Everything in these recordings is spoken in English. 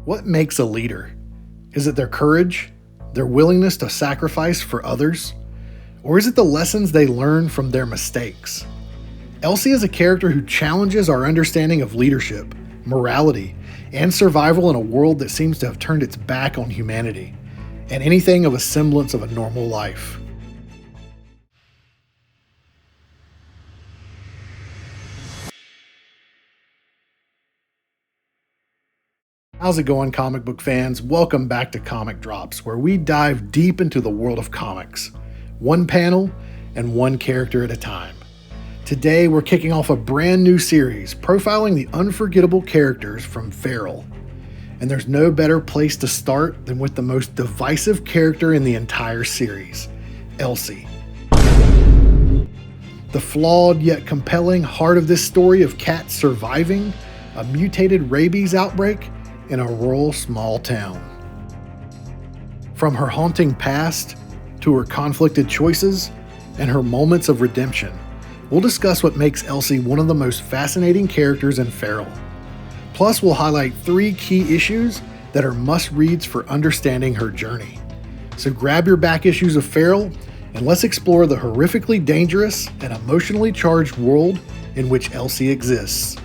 What makes a leader? Is it their courage, their willingness to sacrifice for others? Or is it the lessons they learn from their mistakes? Elsie is a character who challenges our understanding of leadership, morality, and survival in a world that seems to have turned its back on humanity and anything of a semblance of a normal life. How's it going, comic book fans? Welcome back to Comic Drops, where we dive deep into the world of comics, one panel and one character at a time. Today, we're kicking off a brand new series profiling the unforgettable characters from Feral. And there's no better place to start than with the most divisive character in the entire series, Elsie. The flawed yet compelling heart of this story of cats surviving a mutated rabies outbreak in a rural small town. From her haunting past to her conflicted choices and her moments of redemption, we'll discuss what makes Elsie one of the most fascinating characters in Feral. Plus, we'll highlight 3 key issues that are must-reads for understanding her journey. So grab your back issues of Feral and let's explore the horrifically dangerous and emotionally charged world in which Elsie exists.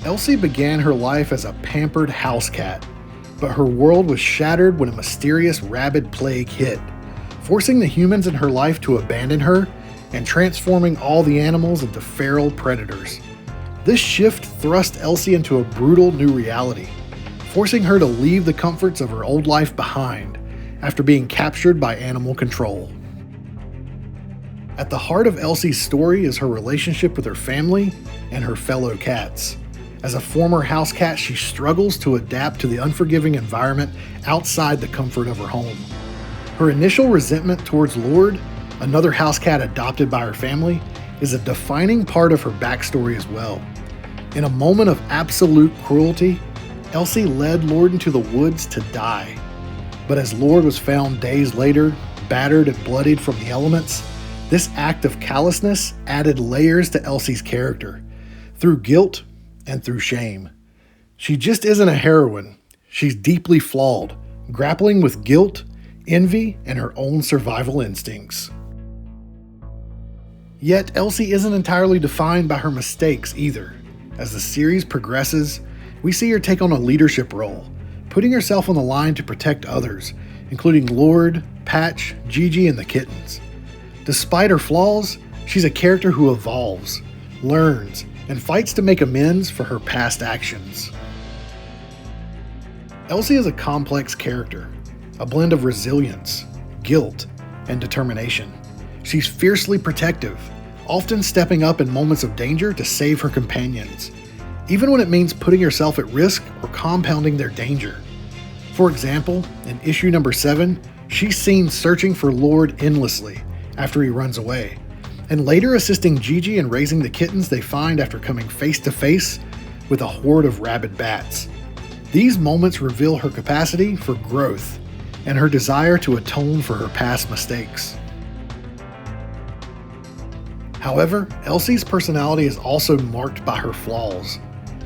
Elsie began her life as a pampered house cat, but her world was shattered when a mysterious rabid plague hit, forcing the humans in her life to abandon her and transforming all the animals into feral predators. This shift thrust Elsie into a brutal new reality, forcing her to leave the comforts of her old life behind after being captured by animal control. At the heart of Elsie's story is her relationship with her family and her fellow cats. As a former house cat, she struggles to adapt to the unforgiving environment outside the comfort of her home. Her initial resentment towards Lord, another house cat adopted by her family, is a defining part of her backstory as well. In a moment of absolute cruelty, Elsie led Lord into the woods to die. But as Lord was found days later, battered and bloodied from the elements, this act of callousness added layers to Elsie's character, through guilt and through shame. She just isn't a heroine. She's deeply flawed, grappling with guilt, envy, and her own survival instincts. Yet Elsie isn't entirely defined by her mistakes either. As the series progresses, we see her take on a leadership role, putting herself on the line to protect others, including Lord, Patch, Gigi, and the kittens. Despite her flaws, she's a character who evolves, learns, and fights to make amends for her past actions. Elsie is a complex character, a blend of resilience, guilt, and determination. She's fiercely protective, often stepping up in moments of danger to save her companions, even when it means putting herself at risk or compounding their danger. For example, in issue number 7, she's seen searching for Lord endlessly after he runs away, and later assisting Gigi in raising the kittens they find after coming face to face with a horde of rabid bats. These moments reveal her capacity for growth and her desire to atone for her past mistakes. However, Elsie's personality is also marked by her flaws.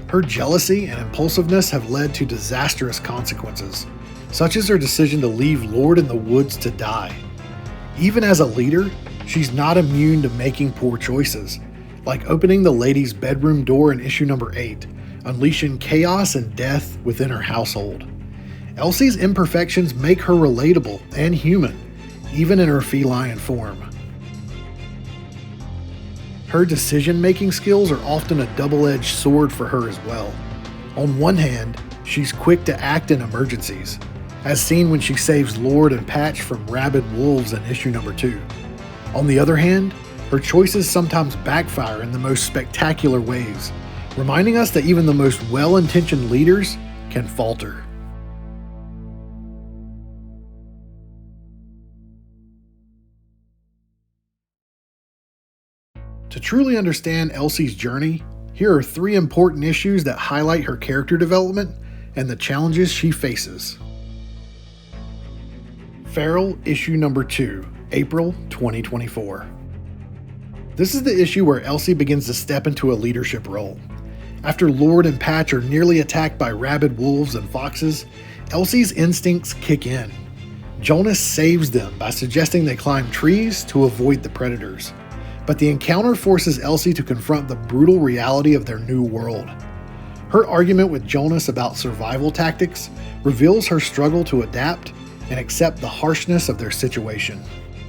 Her jealousy and impulsiveness have led to disastrous consequences, such as her decision to leave Lord in the woods to die. Even as a leader, she's not immune to making poor choices, like opening the lady's bedroom door in issue number 8, unleashing chaos and death within her household. Elsie's imperfections make her relatable and human, even in her feline form. Her decision-making skills are often a double-edged sword for her as well. On one hand, she's quick to act in emergencies, as seen when she saves Lord and Patch from rabid wolves in issue number 2. On the other hand, her choices sometimes backfire in the most spectacular ways, reminding us that even the most well-intentioned leaders can falter. To truly understand Elsie's journey, here are 3 important issues that highlight her character development and the challenges she faces. Feral issue number 2, April 2024. This is the issue where Elsie begins to step into a leadership role. After Lord and Patch are nearly attacked by rabid wolves and foxes, Elsie's instincts kick in. Jonas saves them by suggesting they climb trees to avoid the predators. But the encounter forces Elsie to confront the brutal reality of their new world. Her argument with Jonas about survival tactics reveals her struggle to adapt and accept the harshness of their situation.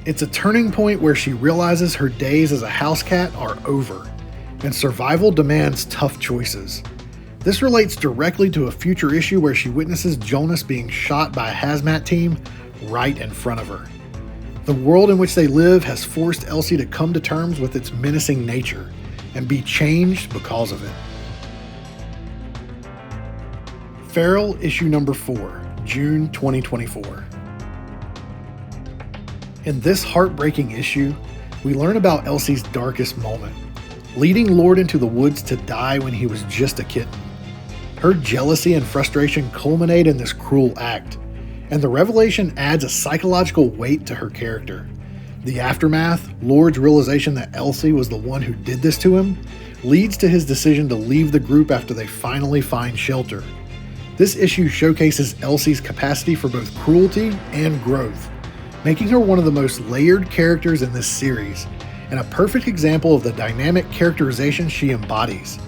It's a turning point where she realizes her days as a house cat are over, and survival demands tough choices. This relates directly to a future issue where she witnesses Jonas being shot by a hazmat team right in front of her. The world in which they live has forced Elsie to come to terms with its menacing nature and be changed because of it. Feral issue number 4, June 2024. In this heartbreaking issue, we learn about Elsie's darkest moment, leading Lord into the woods to die when he was just a kitten. Her jealousy and frustration culminate in this cruel act, and the revelation adds a psychological weight to her character. The aftermath, Lord's realization that Elsie was the one who did this to him, leads to his decision to leave the group after they finally find shelter. This issue showcases Elsie's capacity for both cruelty and growth, making her one of the most layered characters in this series, and a perfect example of the dynamic characterization she embodies,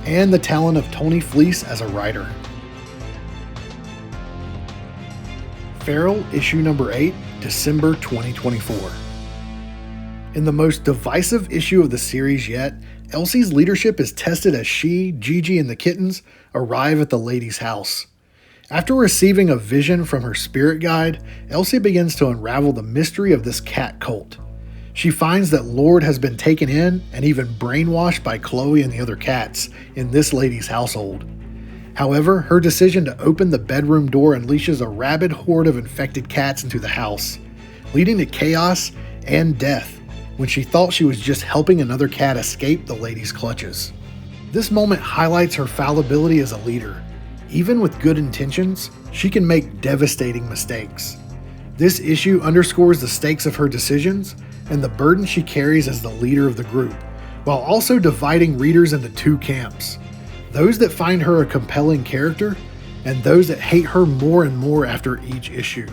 and the talent of Tony Fleece as a writer. Feral issue number 8, December 2024. In the most divisive issue of the series yet, Elsie's leadership is tested as she, Gigi, and the kittens arrive at the lady's house. After receiving a vision from her spirit guide, Elsie begins to unravel the mystery of this cat cult. She finds that Lord has been taken in and even brainwashed by Chloe and the other cats in this lady's household. However, her decision to open the bedroom door unleashes a rabid horde of infected cats into the house, leading to chaos and death when she thought she was just helping another cat escape the lady's clutches. This moment highlights her fallibility as a leader. Even with good intentions, she can make devastating mistakes. This issue underscores the stakes of her decisions and the burden she carries as the leader of the group, while also dividing readers into two camps: those that find her a compelling character, and those that hate her more and more after each issue.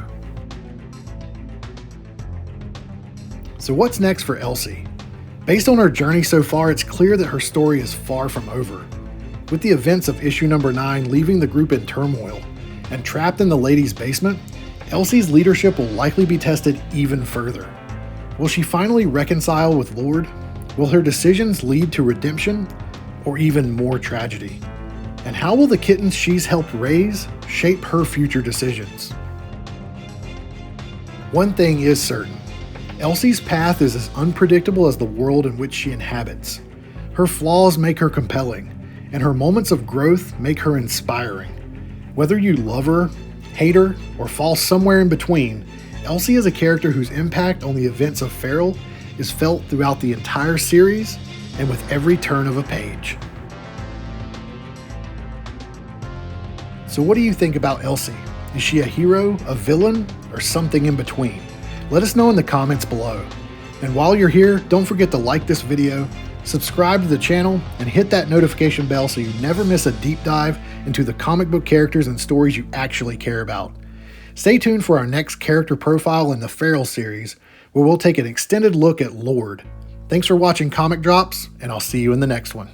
So what's next for Elsie? Based on her journey so far, it's clear that her story is far from over. With the events of issue number 9 leaving the group in turmoil and trapped in the lady's basement, Elsie's leadership will likely be tested even further. Will she finally reconcile with Lord? Will her decisions lead to redemption or even more tragedy? And how will the kittens she's helped raise shape her future decisions? One thing is certain: Elsie's path is as unpredictable as the world in which she inhabits. Her flaws make her compelling, and her moments of growth make her inspiring. Whether you love her, hate her, or fall somewhere in between, Elsie is a character whose impact on the events of Feral is felt throughout the entire series and with every turn of a page. So what do you think about Elsie? Is she a hero, a villain, or something in between? Let us know in the comments below. And while you're here, don't forget to like this video, subscribe to the channel, and hit that notification bell so you never miss a deep dive into the comic book characters and stories you actually care about. Stay tuned for our next character profile in the Feral series, where we'll take an extended look at Lord. Thanks for watching Comic Drops, and I'll see you in the next one.